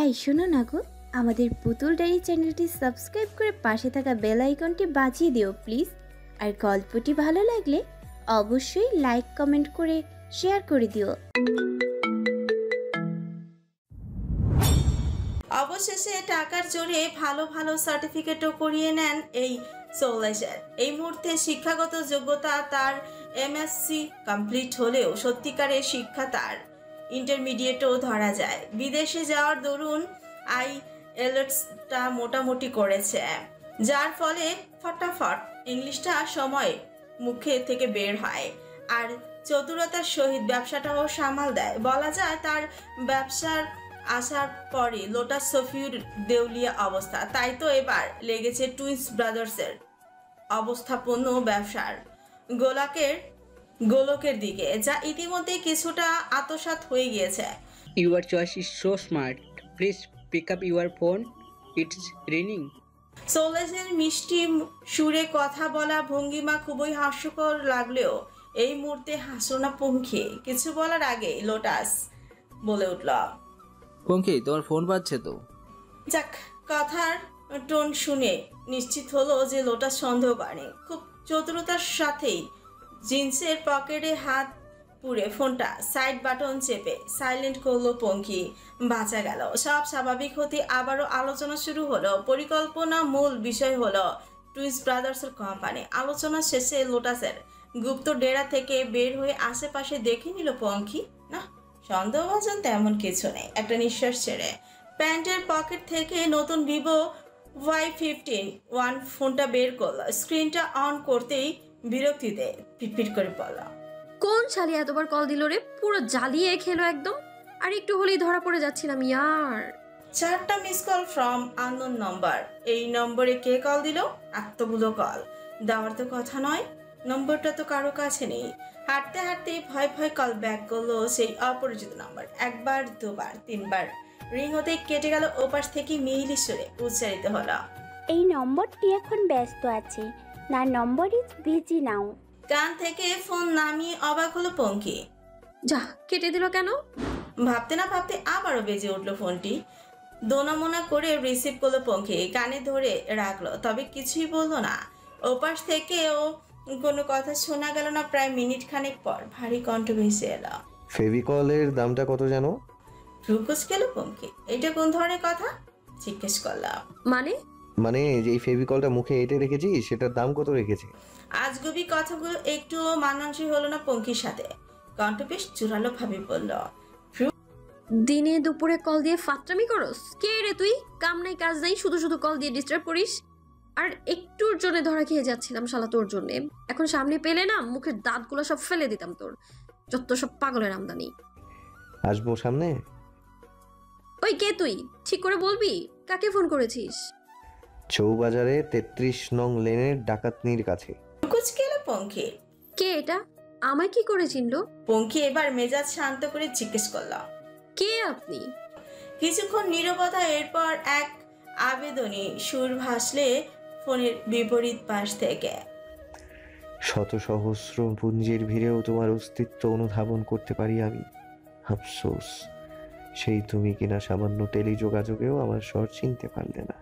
এই শোনো না গো, আমাদের পুতুল ডায়েরি চ্যানেলটি সাবস্ক্রাইব করে পাশে থাকা বেল আইকনটি বাজিয়ে দিও প্লিজ। আর গল্পটি ভালো লাগলে অবশ্যই লাইক কমেন্ট করে শেয়ার করে দিও। অবশেষে টাকার জোরে ভালো ভালো সার্টিফিকেটও করিয়ে নেন এই সোলাইজার। এই মুহূর্তে শিক্ষাগত যোগ্যতা তার এমএসসি কমপ্লিট হলেও সত্যিকারের শিক্ষা তার ইন্টারমিডিয়েটও ধরা যায়। বিদেশে যাওয়ার দরুন IELTSটা মোটামুটি করেছে, যার ফলে ফটাফট ইংলিশটা সময় মুখে থেকে বের হয়। আর চতুরতার সহিত ব্যবসাটাও সামাল দেয়। বলা যায় তার ব্যবসার আসার পরে লোটাস সফিউর দেউলিয়া অবস্থা। তাই তো এবার লেগেছে টুইন্স ব্রাদার্সের অবস্থাপন্ন ব্যবসার গোলকের দিকে, যা ইতিমধ্যে কিছুটা আত্মসাৎ হয়ে গিয়েছে। Your choice is so smart. Please pick up your phone. It's ringing. সোলেজের মিষ্টি সুরে কথা বলা ভঙ্গিমা খুবই হাস্যকর লাগলেও এই মুহূর্তে হাসলো না পঙ্খী। কিছু বলার আগে লোটাস বলে উঠল, পঙ্খী তোমার ফোন বাজছে তো। যাক, কথার টোন শুনে নিশ্চিত হলো যে লোটাস সন্দেহ করেনি। খুব চতুরতার সাথেই জিন্সের পকেটে হাত পুরে ফোনটা সাইড বাটন চেপে সাইলেন্ট করলো পঙ্খী। বাঁচা গেল। সব স্বাভাবিক হতে আবারও আলোচনা শুরু হলো। পরিকল্পনা মূল বিষয় হলো টুইন্স ব্রাদার্সের কোম্পানি। আলোচনা শেষে লোটাসের গুপ্ত ডেরা থেকে বের হয়ে আশেপাশে দেখে নিল পঙ্খী। না, সন্দেহভাজন তেমন কিছু নেই। একটা নিঃশ্বাস ছেড়ে প্যান্টের পকেট থেকে নতুন ভিভো Y15 ফোনটা বের করলো। স্ক্রিনটা অন করতেই বিরক্তিতে পিটপিট করে বলল, কোন শালি এতবার কল দিল রে? পুরো জ্বালিয়ে খেলো একদম। আর একটু হলেই ধরা পড়ে যাচ্ছিলাম ইয়ার। 4টা miss call from unknown number. এই নম্বরে কে কল দিল? এতগুলো কল দেওয়ার তো কথা নয়। নম্বরটা তো কারো কাছে নেই। হাঁটতে হাঁটতে ভয় ভয় কল ব্যাক করলো সেই অপরিচিত নাম্বার। একবার, দুবার, তিনবার রিং হতে কেটে গেল। ওপাশ থেকে মিহিলি সুরে উচ্চারিত হলো, এই নম্বরটি এখন ব্যস্ত আছে, না নম্বর ইজ বিজি নাও। কান থেকে ফোন নামিয়ে অবাক হলো পঙ্খী। যা, কেটে দিল কেন? ভাবতে না ভাবতে আবারও বেজে উঠলো ফোনটি। দোনামোনা করে রিসিভ করলো পঙ্খী। কানে ধরে রাখলো, তবে কিছুই বললো না। ওপাশ থেকেও কোনো কথা শোনা গেল না। প্রায় মিনিট খানেক পর ভারী কণ্ঠ ভেসে এলো, ফেভিকলের দামটা কত জানো? রুকুস গেল পঙ্খী। এটা কোন ধরনের কথা জিজ্ঞেস করলাম। মানে যে এই ফেভিকলটা মুখে এঁটে রেখেছি সেটার দাম কত রেখেছে? আজগুবি কথাগুলো একটুও মানানসই হলো না পঙ্খীর সাথে। কণ্ঠ বেশ জোরালো ভাবে বলল, দিনে দুপুরে কল দিয়ে ফাত্রামি করস? কে রে তুই? কাম নাই কাজ নাই, শুধু শুধু কল দিয়ে ডিস্টার্ব করিস। আর একটুর জন্য ধরা খেয়ে যাচ্ছিলাম শালা তোর জন্য। এখন সামনে পেলে না মুখের দাঁতগুলো সব ফেলে দিতাম তোর। যত সব পাগলের আমদানি। আসবো সামনে? ওই কে তুই? ঠিক করে বলবি কাকে ফোন করেছিস? চৌবাজারে 33 নং লেনের ডাকাতনির কাছে। রুকুস গেল পঙ্খী। কে এটা? আমায় কি করে চিনলো? পঙ্খী এবার মেজাজ শান্ত করে জিজ্ঞেস করলাম, কে আপনি? কিছুক্ষণ নীরবতা। এরপর এক আবেদনী সুর ভাসলে ফোনের বিপরীত পাশ থেকে, শত সহস্র পুঞ্জির ভিড়েও তোমার অস্তিত্ব অনুধাবন করতে পারি আমি। আফসোস, সেই তুমি কিনা সামান্য টেলিযোগাযোগেও আমার স্বর চিনতে পারলে না।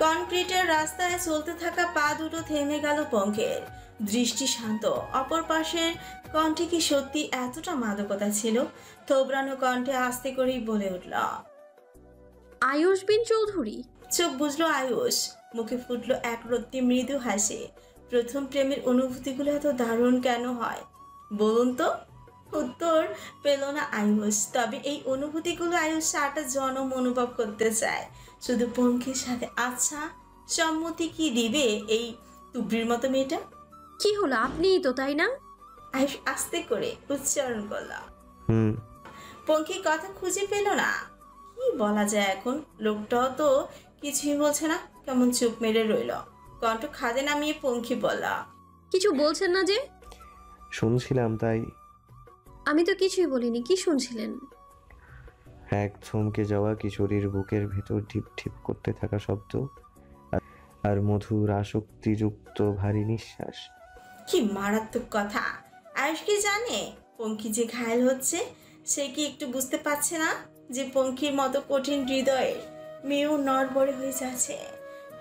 কনক্রিটের রাস্তায় চলতে থাকা পা দুটো থেমে গেল পঙ্খের। দৃষ্টি শান্ত। অপর পাশের কণ্ঠে কি সত্যি এতটা মাদকতা ছিল? থোবরানো কণ্ঠে আস্তে করেই বলে উঠল, আয়ুষ বিন চৌধুরী। চোখ বুঝলো আয়ুষ। মুখে ফুটলো এক রত্তি মৃদু হাসি। প্রথম প্রেমের অনুভূতিগুলো এত দারুণ কেন হয় বলুন তো? উত্তর পেল না আয়ুষ। তবে এই অনুভূতিগুলো আয়ুষ সারাটা জনম অনুভব করতে চায় শুধু পঙ্খীর সাথে। আচ্ছা, সম্মতি কি দিবে এই তুবড়ির মতো মেয়েটা? কি হলো, আপনিই তো, তাই না? আয়ুষ আস্তে করে উচ্চারণ করল। পঙ্খী কথা খুঁজে পেল না। কি বলা যায় এখন? লোকটাও তো কিছুই বলছে না, কেমন চুপ মেরে রইল। কণ্ঠ খাদে নামিয়ে পঙ্খী বলল, কিছু বলছেন না যে? শুনছিলাম তাই। আমি তো কিছুই বলিনি, কি শুনছিলেন? এক থমকে যাওয়া কিশোরীর বুকের ভেতর ঢিপ ঢিপ করতে থাকা শব্দ আর মধুর আসক্তিযুক্ত ভারী নিঃশ্বাস। কি মারাত্মক কথা! আয়ুষ কি জানে পঙ্খী যে ঘায়েল হচ্ছে? সে কি একটু বুঝতে পারছে না? যে পঙ্খির মতো কঠিন হৃদয়ের মেয়েও নড়বড়ে হয়ে যাচ্ছে।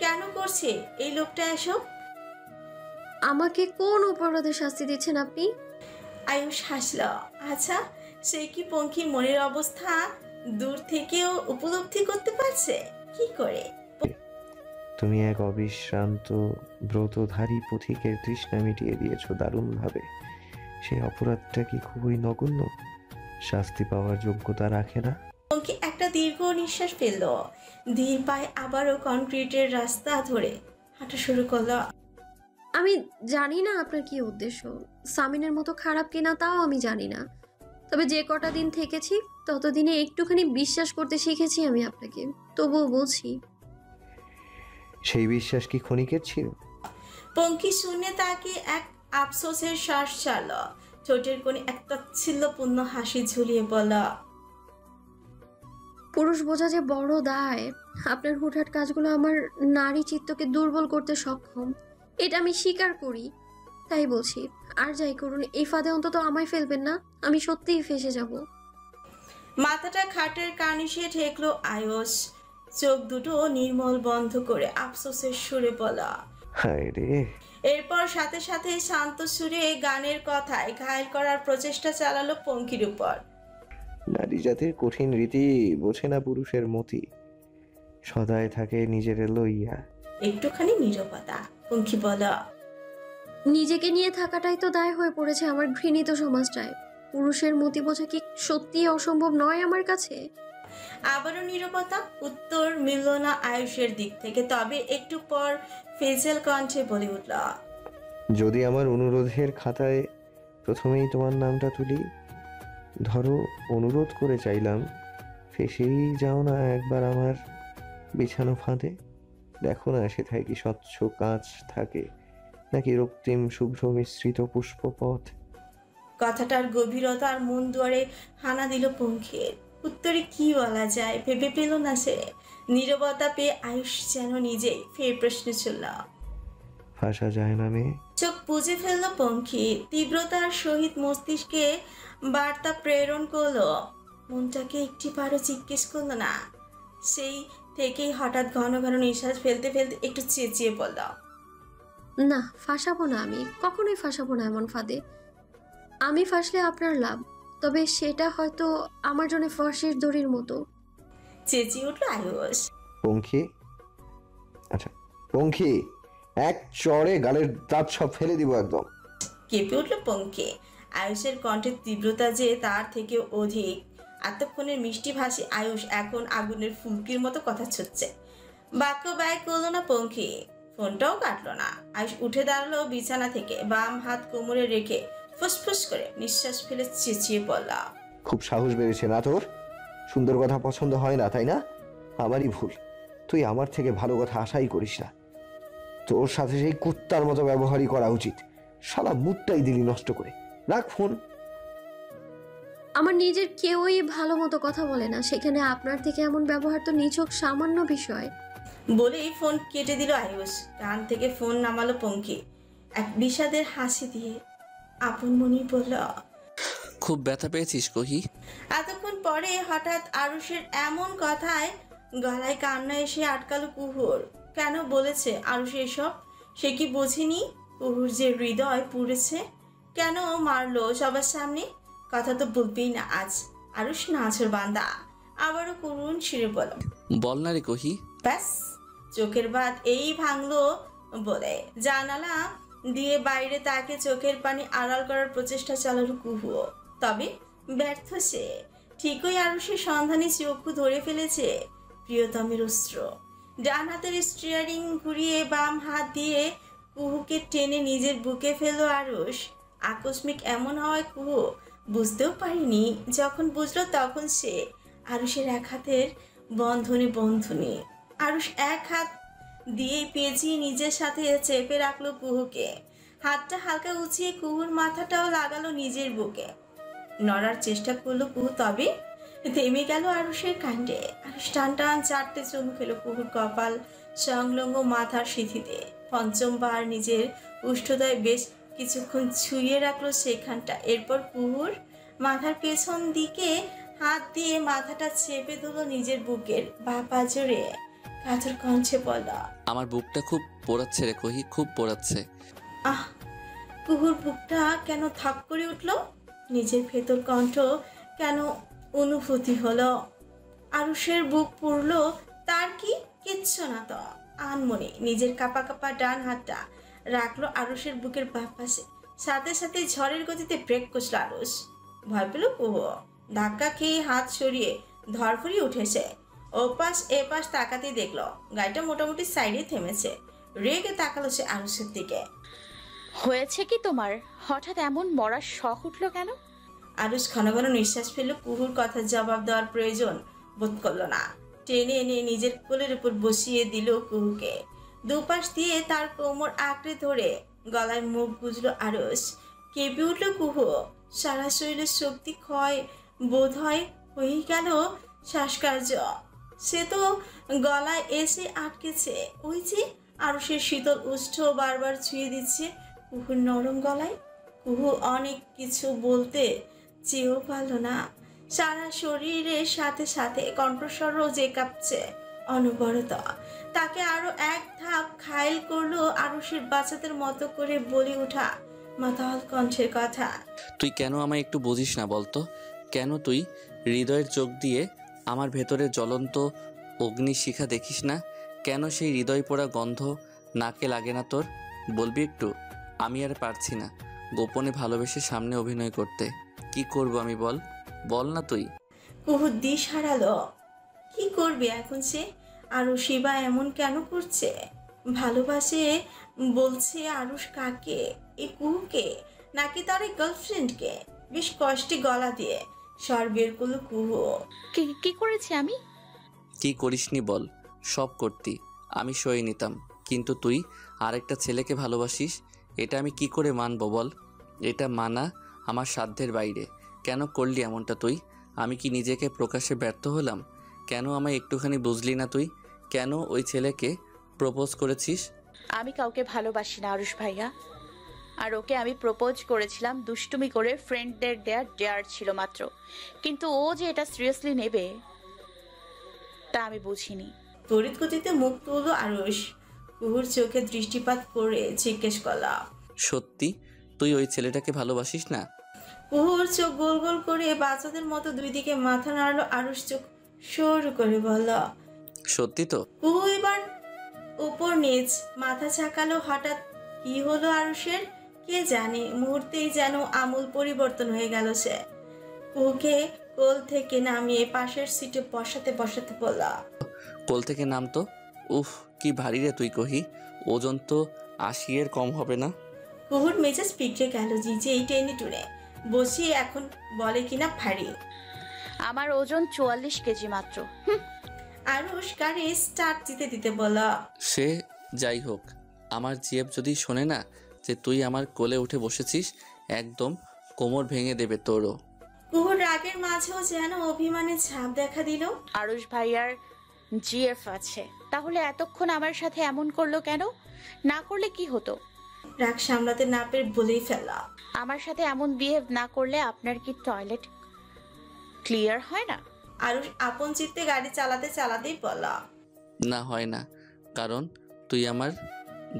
কেন করছে এই লোকটা এসব? আমাকে কোন অপরাধের শাস্তি দিচ্ছেন আপনি? আয়ুষ হাসল। আচ্ছা, সে কি পঙ্খির মনের অবস্থা দূর থেকেও উপলব্ধি করতে পারছে? কি করে? তুমি এক অবিশ্রান্ত ব্রতধারী পথিকের তৃষ্ণা মিটিয়ে দিয়েছো দারুণভাবে। সেই অপরাধটা কি খুবই নগণ্য? শাস্তি পাওয়ার যোগ্যতা রাখে না? পঙ্কি একটা দীর্ঘ নিঃশ্বাস ফেলল। ধীর পায়ে আবারও কনক্রিটের রাস্তা ধরে হাঁটা শুরু করলো। আমি জানি না আপনার কি উদ্দেশ্য, সামিনের মতো খারাপ কিনা তাও আমি জানি না। তবে যে কটা দিন থেকেছি ততদিনে একটুখানি বিশ্বাস করতে শিখেছি আমি আপনাকে। তবুও বলছি, সেই বিশ্বাস কি ক্ষণিকের ছিল? পঙ্কি শুনে তাকে এক আফসোসের শ্বাস ছাড়ল। ঠোঁটের কোণে এক তাচ্ছিল্যপূর্ণ হাসি ঝুলিয়ে বলল, পুরুষ বোঝা যে বড় দায়। আপনার হুটহাট কাজগুলো আমার নারী চিত্তকে দুর্বল করতে সক্ষম, এটা আমি স্বীকার করি। তাই বলছি, আর যাই করুন এই ফাঁদে অন্তত আমায় ফেলবেন না, আমি সত্যিই ফেঁসে যাব। মাথাটা খাটের কানিশে ঠেকলো আয়ুষ। চোখ দুটো নির্মল বন্ধ করে আফসোসের সুরে বলা। হায় রে! এরপর সাথে সাথে শান্ত সুরে গানের কথায় ঘায়েল করার প্রচেষ্টা চালালো পঙ্কির উপর। নারী জাতির কঠিন রীতি বোঝে না পুরুষের মতি, সদায় থাকে নিজের লইয়া। একটুখানি নীরবতা। পঙ্কি বলা, নিজেকে নিয়ে থাকাটাই তো দায় হয়ে পড়েছে আমার ঘৃণিত সমাজটায়। পুরুষের মতি বোঝা কি সত্যিই অসম্ভব নয় আমার কাছে? আবারও নীরবতা। উত্তর মিলল না আয়ুষের দিক থেকে। তবে একটু পর ফেজেল কণ্ঠে বলে উঠল, যদি আমার অনুরোধের খাতায় প্রথমেই তোমার নামটা তুলি, ধরো অনুরোধ করে চাইলাম, ফেসেই যাও না একবার আমার বিছানো ফাঁদে। দেখো না সেথায় কি স্বচ্ছ কাঁচ থাকে, নাকি রক্তিম শুভ্র মিশ্রিত পুষ্পপথ। কথাটার গভীরতার মন দুয়ারে হানা দিল পঙ্খির। উত্তরে কি বলা যায় ভেবে পেল না সে। নীরবতা পেয়ে আয়ুষ যেন নিজেই ফের প্রশ্ন ছুড়ল। ফাঁসা যায় না মেয়ে? চোখ বুজে ফেলল পঙ্খি। তীব্রতার সহিত মস্তিষ্কে বার্তা প্রেরণ করলো। মনটাকে একটি বারও জিজ্ঞেস করলো না। সেই থেকেই হঠাৎ ঘন ঘন নিঃশ্বাস ফেলতে ফেলতে একটু চেঁচিয়ে বলল, না, ফাঁসাবো না, আমি কখনোই ফাঁসাবো না এমন ফাঁদে। আমি ফাঁসলে আপনার লাভ, তবে সেটা হয়তো আমার জন্য ফাঁসির দড়ির মতো। চেঁচিয়ে উঠল আয়ুষ। পঙ্খী, আচ্ছা পঙ্খী, এক চড়ে গালের দাঁত সব ফেলে দিব একদম। কেঁপে উঠল পঙ্খি। আয়ুষের কণ্ঠের তীব্রতা যে তার থেকে অধিক। এতক্ষণের মিষ্টি ভাষী আয়ুষ এখন আগুনের ফুলকির মতো কথা ছুটছে। বাক্য ব্যয় করলো না পঙ্খি, ফোনটাও কাটলো না। আয়ুষ উঠে দাঁড়ালো বিছানা থেকে, বাম হাত কোমরে রেখে ফুসফুস করে নিঃশ্বাস ফেলে চেঁচিয়ে বলল, খুব সাহস বেড়েছে না তোর? সুন্দর কথা পছন্দ হয় না তাই না? আমারই ভুল, তুই আমার থেকে ভালো কথা আশাই করিস না। তোর সাথে সেই কুত্তার মতো ব্যবহারই করা উচিত। শালা মুডটাই দিলি নষ্ট করে। রাখ ফোন। আমার নিজের কেউই ভালো মতো কথা বলে না, সেখানে আপনার থেকে এমন ব্যবহার তো নিছক সামান্য বিষয়। বলেই ফোন কেটে দিল আয়ুষ। কান থেকে ফোন নামালো পঙ্খি এক বিষাদের হাসি দিয়ে। আপন মনি বলল, খুব ব্যথা পেয়েছিস কহি? এতক্ষণ পরে হঠাৎ আরুষের এমন কথায় গলায় কান্না এসে আটকালো কুহুর। কেন বলেছে আরুষ এসব? সে কি বোঝেনি কুহুর যে হৃদয় পুড়েছে? কেন মারলো সবার সামনে? কথা তো বলবেই না আজ। আরুষ নাচর বান্দা। আবারও করুণ শিরে বল, বল না রে কহি। ব্যাস, চোখের বাঁধ এই ভাঙলো বলে জানালা দিয়ে বাইরে তাকে চোখের পানি আড়াল করার প্রচেষ্টা চালালো কুহুও। তবে ব্যর্থ সে। ঠিকই আরুষের সন্ধানে চক্ষু ধরে ফেলেছে প্রিয়তমের অস্ত্র। ডান হাতের স্টিয়ারিং ঘুরিয়ে বাম হাত দিয়ে কুহুকে টেনে নিজের বুকে ফেললো আরুষ। আকস্মিক এমন হওয়ায় কুহু বুঝতেও পারেনি। যখন বুঝলো তখন সে আরুষের এক হাতের বন্ধনে আরুষ এক হাত দিয়ে পেঁচিয়ে নিজের সাথে চেপে রাখলো কুহুকে। হাতটা হালকা উঁচিয়ে কুহুর মাথাটাও লাগালো নিজের বুকে। নড়ার চেষ্টা করলো কুহু, তবে থেমে গেল আরুষের কাণ্ডে। আরুষ টান টান চারটে চুমু খেলো কুহুর কপাল সংলগ্ন মাথার সিঁথিতে। পঞ্চমবার নিজের উষ্ঠদয় বেশ কিছুক্ষণ ছুঁয়ে রাখলো সেখানটা। এরপর কুহুর মাথার পেছন দিকে হাত দিয়ে মাথাটা চেপে ধরল নিজের বুকের বাপা জোরে কাতর কণ্ঠে বলল, আমার বুকটা খুব পোড়াচ্ছে রে কহি, খুব পোড়াচ্ছে। আহ! কুহুর বুকটা কেন থাপ করে উঠল? নিজের ভেতর কণ্ঠ কেন অনুভূতি হলো? আরুষের বুক পুড়ল। তার কি? কিচ্ছু না তো। আনমনে নিজের কাপা কাপা ডান হাতটা রাখলো আরুষের বুকের বাঁ পাশে। সাথে সাথে ঝড়ের গতিতে ব্রেক কষল আরুষ। ভয় পেল কুহু। ধাক্কা খেয়ে হাত সরিয়ে ধরফরিয়ে উঠেছে। ওপাশ এপাশ তাকাতেই দেখলো গাড়িটা মোটামুটি সাইডে থেমেছে। রেগে তাকালো সে আরুষের দিকে। হয়েছে কি তোমার? হঠাৎ এমন মরার শখ উঠলো কেন? আরুষ ঘন ঘন নিঃশ্বাস ফেলল। কুহুর কথা জবাব দেওয়ার প্রয়োজন বোধ করলো না। টেনে এনে নিজের কোলের উপর বসিয়ে দিল কুহুকে। দুপাশ দিয়ে তার কোমর আঁকড়ে ধরে গলায় মুখ গুজলো আরুষ। কেঁপে উঠল কুহু। সারা শরীরের শক্তি ক্ষয় বোধ হয় হয়ে গেল শ্বাসকার্য। সে তো গলায় এসে আটকেছে। ওই যে আরুষের শীতল উষ্ঠ বারবার ছুঁয়ে দিচ্ছে কুহুর নরম গলায়। কুহু অনেক কিছু বলতে চেয়েও পারল না। সারা শরীরের সাথে সাথে কণ্ঠস্বরও যে কাঁপছে অনবরত। তাকে আরো এক ধাপ ঘায়েল করলো আরুষের বাচ্চাদের মতো করে বলে ওঠা মাতাল কণ্ঠের কথা। তুই কেন আমায় একটু বুঝিস না বলতো? কেন তুই হৃদয়ের চোখ দিয়ে আমার ভেতরে জ্বলন্ত অগ্নিশিখা দেখিস না? কেন সেই হৃদয় পোড়া গন্ধ নাকে লাগে না তোর? বলবি একটু? আমি আর পারছি না গোপনে ভালোবেসে সামনে অভিনয় করতে। কি করব আমি বল, বল না তুই। কুহু দিশ হারালো। কি করবে এখন সে? আরু শিবা এমন কেন করছে? ভালোবাসে বলছে আরুষ কাকে? এই কুহুকে নাকি তার এই গার্লফ্রেন্ডকে? বেশ কষ্টে গলা দিয়ে স্বর বের করলো কুহু। কি করেছি আমি? কি করিসনি বল? সব করতি, আমি সয়ে নিতাম। কিন্তু তুই আরেকটা ছেলেকে ভালোবাসিস, এটা আমি কি করে মানব বল? এটা মানা আমার সাধ্যের বাইরে। কেন করলি এমনটা তুই? আমি কি নিজেকে প্রকাশে ব্যর্থ হলাম? কেন আমায় একটুখানি বুঝলি না তুই? কেন ওই ছেলেকে প্রপোজ করেছিস? আমি কাউকে ভালোবাসি না আরুষ ভাইয়া। আর ওকে আমি প্রপোজ করেছিলাম দুষ্টুমি করে, ফ্রেন্ডদের দেয়ার ডেয়ার ছিল মাত্র। কিন্তু ও যে এটা সিরিয়াসলি নেবে তা আমি বুঝিনি। তড়িৎ গতিতে মুখ তুললো আরুষ। কুহুর চোখে দৃষ্টিপাত করে জিজ্ঞেস করলা, সত্যি তুই ওই ছেলেটাকে ভালোবাসিস না? কুহুর চোখ গোল গোল করে বাচ্চাদের মতো দুই দিকে মাথা নাড়লো আরুষ। চোখ সরু করে বলল, সত্যি তো? কুহু এবার উপর নিচ মাথা ঝাঁকালো। হঠাৎ কি হলো আরুষের কে জানে। মুহূর্তেই যেন আমূল পরিবর্তন হয়ে গেল সে। কুহুকে কোল থেকে নামিয়ে পাশের সিটে বসাতে বসাতে বলল, কোল থেকে নামতো। উফ কি ভারী রে তুই কহি, ওজন তো 80 এর কম হবে না? কুহুর মেজাজ পিঁপড়ে গেল। জিজে এই টেনে টুনে বসিয়ে এখন বলে কিনা ভারী। আমার ওজন 44 কেজি মাত্র। আরুষ গাড়ি স্টার্ট দিতে দিতে বলল, সে যাই হোক, আমার জিএফ যদি শোনে না যে তুই আমার কোলে উঠে বসেছিস, একদম কোমর ভেঙে দেবে তোরও। কুহুর রাগের মাঝেও যেন অভিমানের ছাপ দেখা দিল। আরুষ ভাইয়ার জিএফ আছে, তাহলে এতক্ষণ আমার সাথে এমন করলো কেন? না করলে কি হতো? রাগ সামলাতে না পেরে বলেই ফেলল, আমার সাথে এমন বিহেভ না করলে আপনার কি টয়লেট ক্লিয়ার হয় না? আরুষ আপন চিত্তে গাড়ি চালাতে চালাতেই বলল, না হয় না, কারণ তুই আমার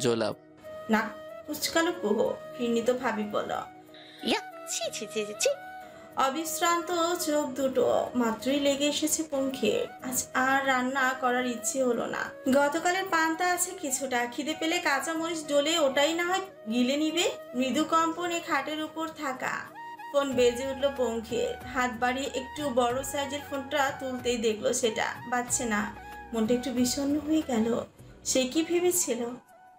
জোলাপ। না কুচকালো কুহু ঘৃণিত ভাবি বলল। ইয়া, ছি ছি ছি ছি ছি। অবিশ্রান্ত চোখ দুটো মাত্রই লেগে এসেছে পঙ্খির। আজ আর রান্না করার ইচ্ছে হলো না। গতকালের পান্তা আছে কিছুটা, খিদে পেলে কাঁচা মরিচ ডলে ওটাই না হয় গিলে নিবে। মৃদু কম্পনে খাটের উপর থাকা ফোন বেজে উঠলো পঙ্খির। হাত বাড়িয়ে একটু বড় সাইজের ফোনটা তুলতেই দেখলো সেটা বাজছে না। মনটা একটু বিষণ্ণ হয়ে গেল। সে কি ভেবেছিল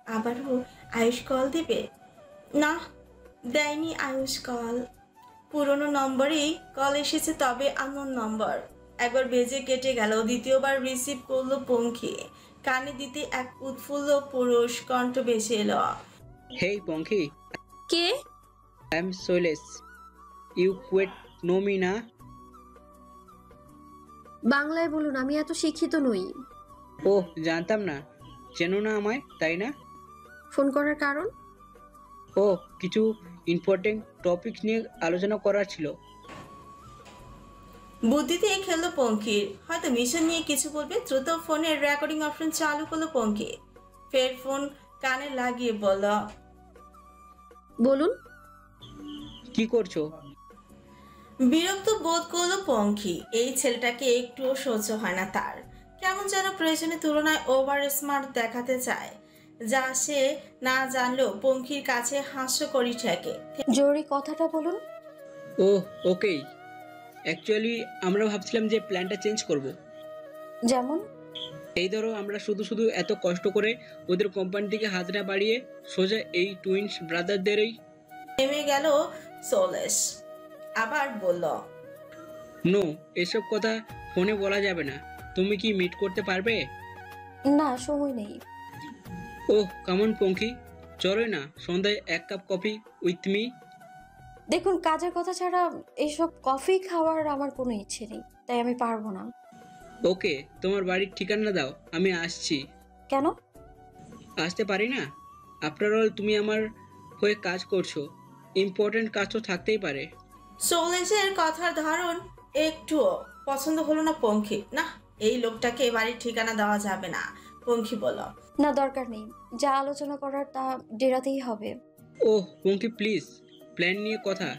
আবারও আয়ুষ কল দেবে? না, দেয়নি আয়ুষ কল। পুরনো নম্বরেই কল এসেছে, তবে আননোন নম্বর। একবার বেজে কেটে গেল, দ্বিতীয়বার রিসিভ করলো পঙ্খী। কানে দিতে এক উৎফুল্ল পুরুষ কণ্ঠ ভেসে এলো। Hey Ponky, K? I'm Soles. You quit know me na? বাংলায় বলুন, আমি এত শিক্ষিত নই। ওহ, জানতাম না। চেনো না আমায়, তাই না? ফোন করার কারণ? ও কিছু ইম্পর্টেন্ট টপিক নিয়ে আলোচনা করার ছিল। বুদ্ধিতে খেললো পঙ্খির, হয়তো মিশন নিয়ে কিছু বলবে। দ্রুত ফোনের রেকর্ডিং অপশন চালু করলো পঙ্খি। ফের ফোন কানে লাগিয়ে বলল, বলুন। কি করছো? বিরক্ত বোধ করলো পঙ্খি। এই ছেলেটাকে একটুও সহ্য হয় না তার। কেমন যেন প্রয়োজনের তুলনায় ওভার স্মার্ট দেখাতে চায়, যা সে না জানলেও পঙ্খির কাছে হাস্যকরী ঠেকে। জরুরি কথাটা বলুন। ওহ ওকেই, অ্যাকচুয়ালি আমরা ভাবছিলাম যে প্ল্যানটা চেঞ্জ করব। যেমন? এই ধরো, আমরা শুধু শুধু এত কষ্ট করে ওদের কোম্পানি থেকে হাতটা বাড়িয়ে সোজা এই টুইন্স ব্রাদারদেরই। থেমে গেল সোলেশ, আবার বলল, নো, এসব কথা ফোনে বলা যাবে না। তুমি কি মিট করতে পারবে? না, সময় নেই। ওহ কামন পঙ্খি, চলো না সন্ধ্যায় এক কাপ কফি উইথ মি। দেখুন, কাজের কথা ছাড়া এইসব কফি খাওয়ার আমার কোনো ইচ্ছে নেই, তাই আমি পারবো না। ওকে, তোমার বাড়ির ঠিকানা দাও, আমি আসছি। কেন? আসতে পারি না? আফটার অল তুমি আমার হয়ে কাজ করছো, ইম্পর্টেন্ট কাজ তো থাকতেই পারে। সোলেশের কথার ধরন একটুও পছন্দ হলো না পঙ্খি। না, এই লোকটাকে বাড়ির ঠিকানা দেওয়া যাবে না। পঙ্খি বলল, না, দরকার নেই। যা আলোচনা করার তা ডেরাতেই হবে। ওহ পঙ্খি প্লিজ, প্ল্যান নিয়ে কথা,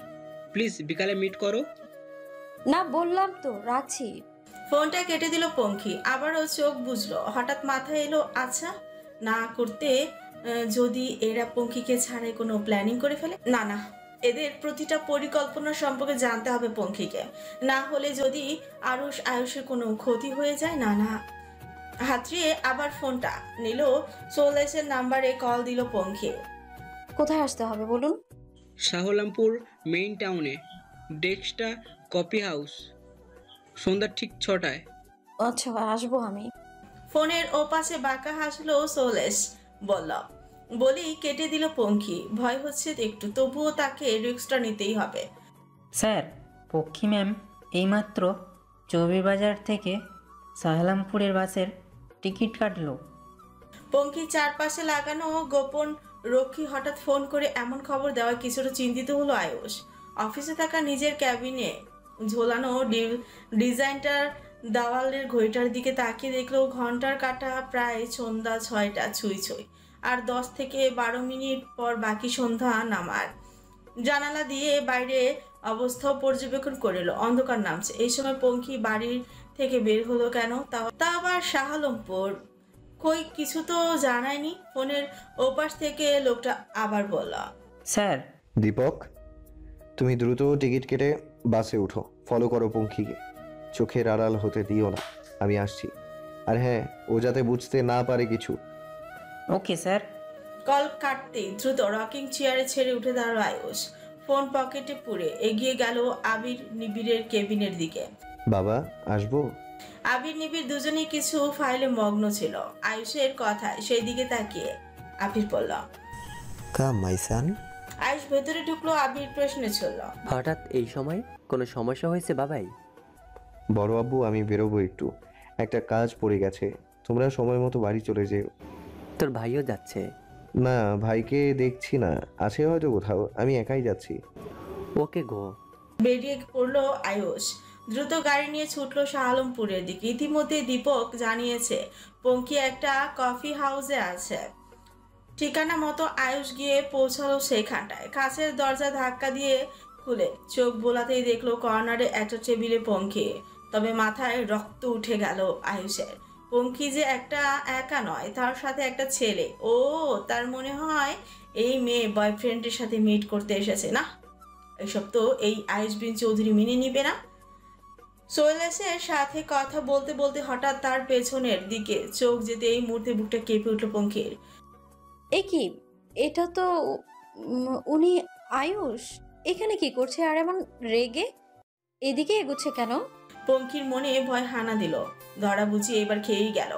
প্লিজ বিকালে মিট করো। না, বললাম তো, রাখছি। ফোনটা কেটে দিল পঙ্খি। আবারও চোখ বুঝলো। হঠাৎ মাথায় এলো, আচ্ছা না করতে যদি এরা পঙ্খিকে ছাড়াই কোনো প্ল্যানিং করে ফেলে। না না, এদের প্রতিটা পরিকল্পনা সম্পর্কে জানতে হবে পঙ্খিকে। না হলে যদি আয়ুষের কোনো ক্ষতি হয়ে যায়। না না, হাতড়িয়ে আবার ফোনটা নিল। সোলেশের নাম্বারে কল দিল পঙ্খি। কোথায় আসতে হবে বলুন? শাহলামপুর মেইন টাউনে, ডেক্সটা কফি হাউস, সন্ধ্যা ঠিক 6টায়। আচ্ছা, আসবো আমি। ফোনের ওপাশে বাঁকা হাসলো সোলেশ। বলি কেটে দিল পঙ্খি। ভয় হচ্ছে একটু, তবুও তাকে রিস্কটা নিতেই হবে। স্যার, পক্ষী ম্যাম এইমাত্র চৌবিবাজার থেকে শাহলামপুরের বাসের টিকিট কাটলো। পঙ্খি চারপাশে লাগানো গোপন রক্ষী হঠাৎ ফোন করে এমন খবর দেওয়ায় কিছুটা চিন্তিত হলো আয়ুষ। অফিসে থাকা নিজের ক্যাবিনে ঝোলানো ডিজাইনটার দেওয়ালের ঘড়িটার দিকে তাকিয়ে দেখলো ঘন্টার কাঁটা প্রায় সন্ধ্যা 6টা ছুঁই ছুঁই। আর 10 থেকে 12 মিনিট পর বাকি সন্ধ্যা নামার। জানালা দিয়ে বাইরে অবস্থাও পর্যবেক্ষণ করিল। অন্ধকার নামছে। এই সময় পঙ্খি বাড়ির থেকে বের হলো কেন? তা আবার শাহলমপুর। কই কিছু তো জানায়নি। ফোনের ওপাশ থেকে লোকটা আবার বলল, স্যার। দীপক, তুমি দ্রুত টিকিট কেটে বাসে উঠো, ফলো করো পঙ্খিকে, চোখের আড়াল হতে দিও না, আমি আসছি। আর হ্যাঁ, ও যাতে বুঝতে না পারে কিছু। Okay sir. কল কাটতেই দ্রুত রকিং চেয়ারে ছেড়ে উঠে দাঁড়ালো আয়ুষ। ফোন পকেটে পুরে এগিয়ে গেল আবির নিবিড়ের কেবিনের দিকে। বাবা, আসবো? আবির নিবিড় দুজনেই কিছু ফাইলে মগ্ন ছিল। আয়ুষের কথায় সেই দিকে তাকিয়ে আবির বলল, কাম মাই সান। আয়ুষ ভেতরে ঢুকলো। আবির প্রশ্নে চলল, হঠাৎ এই সময় কোনো সমস্যা হয়েছে বাবাই? বড় আব্বু, আমি বেরোবো একটু, একটা কাজ পড়ে গেছে, তোমরা সময় মতো বাড়ি চলে যেও। তোর ভাইও যাচ্ছে? না, ভাইকে দেখছি না, আছে হয়তো কোথাও, আমি একাই যাচ্ছি। ওকে গো। বেরিয়ে পড়লো আয়ুষ। দ্রুত গাড়ি নিয়ে ছুটলো শাহলমপুরের দিকে। ইতিমধ্যে দীপক জানিয়েছে পঙ্কি একটা কফি হাউসে আছে। ঠিকানা মতো আয়ুষ গিয়ে পৌঁছালো সেখানটায়। কাছের দরজা ধাক্কা দিয়ে খুলে চোখ বোলাতেই দেখলো কর্নারে একটা টেবিলে পঙ্কি। তবে মাথায় রক্ত উঠে গেল আয়ুষের। পঙ্কি যে একটা একা নয়, তার সাথে একটা ছেলে। ও, তার মনে হয় এই মেয়ে বয়ফ্রেন্ডের সাথে মিট করতে এসেছে। না, এসব তো এই আয়ুষ বিন চৌধুরী মেনে নিবে না। সোয়েলেসের সাথে কথা বলতে বলতে হঠাৎ তার পেছনের দিকে চোখ যেতে এই মুহূর্তে বুকটা কেঁপে উঠল পঙ্খির। এ কি, এটা তো উনি আয়ুষ। এখানে কি করছে আর এমন রেগে এদিকে এগোচ্ছে কেন? পঙ্খির মনে ভয় হানা দিল। ধরা বুঝি এবার খেয়েই গেল।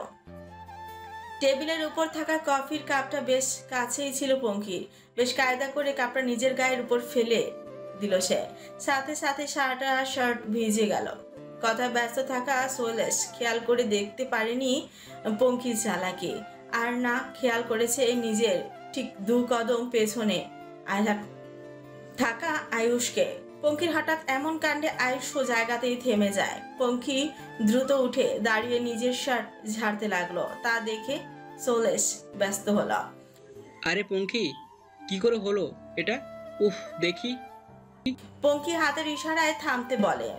টেবিলের উপর থাকা কফির কাপটা বেশ কাছেই ছিল পঙ্খির। বেশ কায়দা করে কাপটা নিজের গায়ের উপর ফেলে দিল সে। সাথে সাথে সারাটা শার্ট ভিজে গেল। কথা ব্যস্ত থাকা সোলেশ খেয়াল করে দেখতে পারেনি পঙ্খির চালাকি। আর না খেয়াল করেছে নিজের ঠিক 2 কদম পেছনে থাকা আয়ুষকে। পঙ্খির হঠাৎ এমন কাণ্ডে আয়ুষ জায়গাতেই থেমে যায়। পঙ্খি দ্রুত উঠে দাঁড়িয়ে নিজের শার্ট ঝাড়তে লাগলো। তা দেখে সোলেশ ব্যস্ত হলো। আরে পঙ্খি, কি করে হলো এটা? উফ, দেখি। পঙ্খি হাতের ইশারায় থামতে বলে।